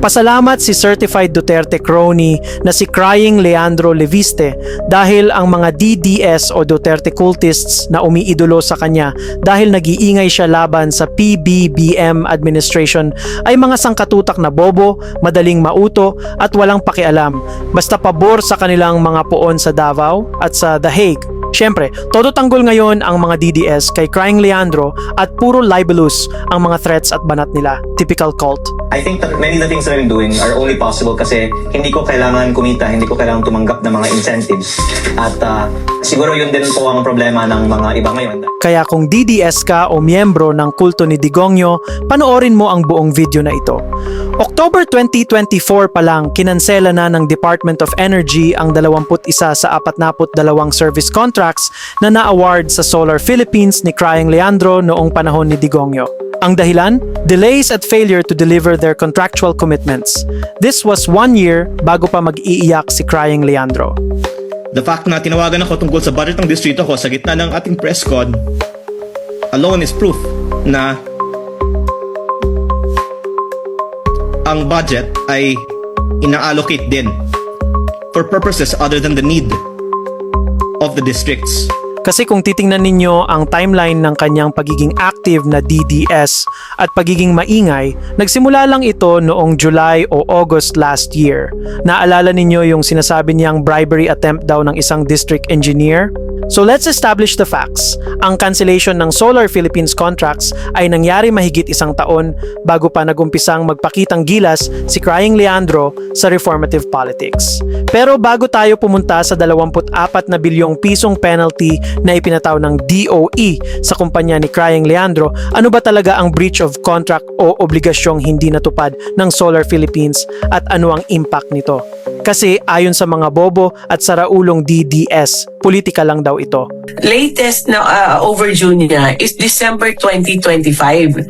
Pasalamat si Certified Duterte crony na si Crying Leandro Leviste dahil ang mga DDS o Duterte cultists na umiidolo sa kanya dahil nag-iingay siya laban sa PBBM administration ay mga sangkatutak na bobo, madaling mauto at walang pakialam, basta pabor sa kanilang mga poon sa Davao at sa The Hague. Siyempre, todo tanggol ngayon ang mga DDS kay Crying Leandro at puro libelous ang mga threats at banat nila. Typical cult. I think that many of the things that I'm doing are only possible kasi hindi ko kailangan kumita, hindi ko kailangan tumanggap ng mga incentives. At siguro yun din po ang problema ng mga iba ngayon. Kaya kung DDS ka o miyembro ng kulto ni Digongyo, panoorin mo ang buong video na ito. October 2024 pa lang, kinansela na ng Department of Energy ang 21 sa 42 service contracts na na-award sa Solar Philippines ni Crying Leandro noong panahon ni Digongyo. Ang dahilan? Delays at failure to deliver their contractual commitments. This was 1 year bago pa mag-iiyak si Crying Leandro. The fact na tinawagan ako tungkol sa budget ng distrito ko sa gitna ng ating press con alone is proof na ang budget ay ina-allocate din for purposes other than the need of the districts. Kasi kung titingnan ninyo ang timeline ng kanyang pagiging active na DDS at pagiging maingay, nagsimula lang ito noong July o August last year. Naalala ninyo yung sinasabi niyang bribery attempt daw ng isang district engineer? So let's establish the facts. Ang cancellation ng Solar Philippines contracts ay nangyari mahigit 1 taon bago pa nagumpisang magpakitang gilas si Crying Leandro sa reformative politics. Pero bago tayo pumunta sa 24 na bilyong pisong penalty na ipinataw ng DOE sa kumpanya ni Crying Leandro, ano ba talaga ang breach of contract o obligasyong hindi natupad ng Solar Philippines at ano ang impact nito? Kasi ayon sa mga bobo at saraulong DDS, politika lang daw ito. Latest na overdue niya is December 2025.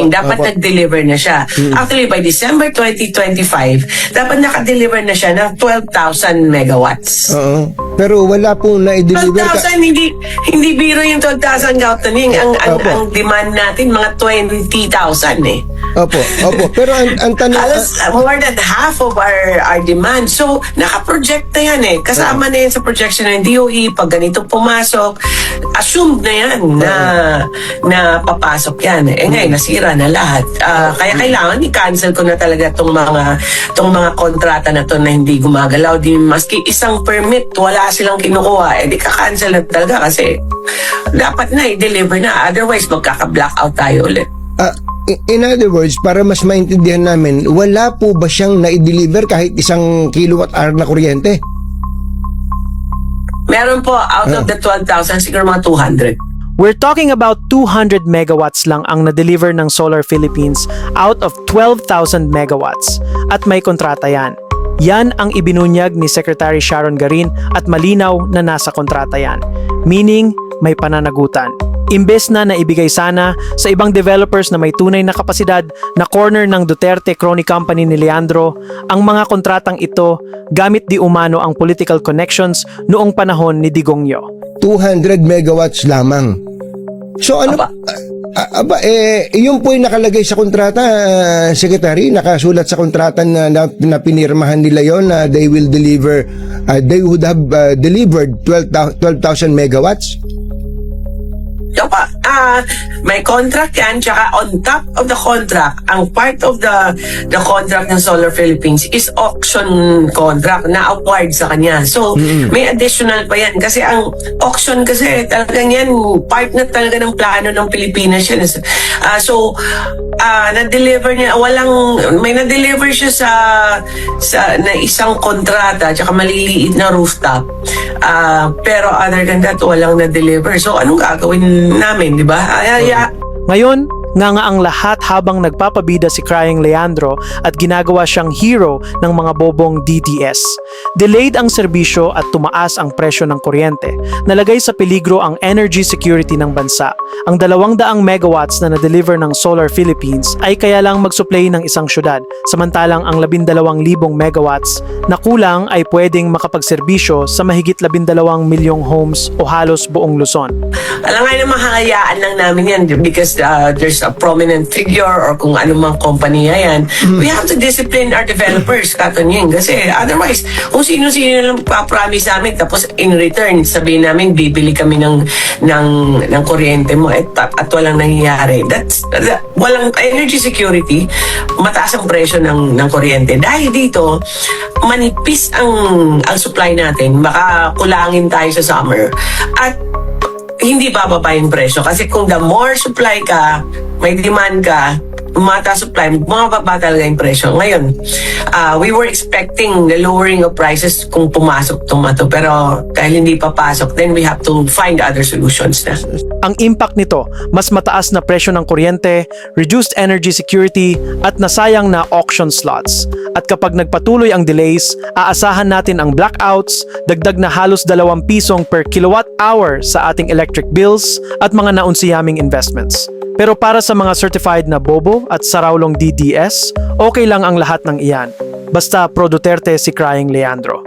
Dapat nag-deliver na siya. Actually, by December 2025, dapat naka-deliver na siya ng 12,000 megawatts. Oo. Pero wala pong na-deliver. 12,000, hindi biro yung 12,000 Gautaning. Ang demand natin, mga 20,000 eh. Opo. Pero ang tanong... More than half of our demand. So, naka-project na yan eh. Kasama na yan sa projection ng DOE. Pag ganito pumasok, assumed na yan na papasok yan. Eh ngayon, nasira na lahat. Kaya kailangan i-cancel ko na talaga tong mga kontrata na to na hindi gumagalaw. Maski isang permit, wala silang kinukuha. Eh di ka-cancel na talaga kasi dapat na i-deliver na. Otherwise, magkaka-blackout tayo ulit. In other words, para mas maintindihan namin, wala po ba siyang na-deliver kahit 1 kilowatt hour na kuryente? Meron po, out of the 12,000, siguro mga 200. We're talking about 200 megawatts lang ang na-deliver ng Solar Philippines out of 12,000 megawatts. At may kontrata yan. Yan ang ibinunyag ni Secretary Sharon Garin at malinaw na nasa kontrata yan. Meaning, may pananagutan. Imbes na naibigay sana sa ibang developers na may tunay na kapasidad na corner ng Duterte crony company ni Leandro, ang mga kontratang ito gamit di umano ang political connections noong panahon ni Digongyo. 200 megawatts lamang. So ano yun po yung nakalagay sa kontrata, Secretary, nakasulat sa kontrata na pinirmahan nila yon na they will deliver, they would have delivered 12,000 megawatts. Opa, may contract yan, tsaka on top of the contract, ang part of the contract ng Solar Philippines is auction contract na award sa kanya. So, may additional pa yan. Kasi ang auction kasi talagang yan, part na talaga ng plano ng Pilipinas yan. Na-deliver niya, may na-deliver siya na isang kontrata, tsaka maliliit na rooftop. Pero other than that, walang na-deliver. So, anong gagawin namin, di ba? Ngayon, nga ang lahat habang nagpapabida si Crying Leandro at ginagawa siyang hero ng mga bobong DDS. Delayed ang serbisyo at tumaas ang presyo ng kuryente. Nalagay sa peligro ang energy security ng bansa. Ang 200 megawatts na na-deliver ng Solar Philippines ay kaya lang mag-supply ng isang syudad, samantalang ang 12,000 megawatts na kulang ay pwedeng makapagserbisyo sa mahigit 12 milyong homes o halos buong Luzon. Alam nga naman, hahayaan lang namin yan because there's a prominent figure or kung anumang company yan. We have to discipline our developers, Katonyeng. Kasi otherwise, kung sino-sino lang pa-promise namin, tapos in return, sabihin namin, bibili kami ng kuryente mo at walang nangyayari. Walang energy security, mataas ang presyo ng kuryente. Dahil dito, manipis ang supply natin, baka kulangin tayo sa summer. At hindi bababa yung presyo. Kasi kung the more supply ka, may demand ka, mataas supply, mababa talaga yung presyo. Ngayon, we were expecting the lowering of prices kung pumasok tomato. Pero dahil hindi papasok, then we have to find other solutions na. Ang impact nito, mas mataas na presyo ng kuryente, reduced energy security, at nasayang na auction slots. At kapag nagpatuloy ang delays, aasahan natin ang blackouts, dagdag na halos 2 pisong per kilowatt hour sa ating electric bills at mga naunsiyaming investments. Pero para sa mga certified na bobo at saraulong DDS, okay lang ang lahat ng iyan. Basta pro Duterte si Crying Leandro.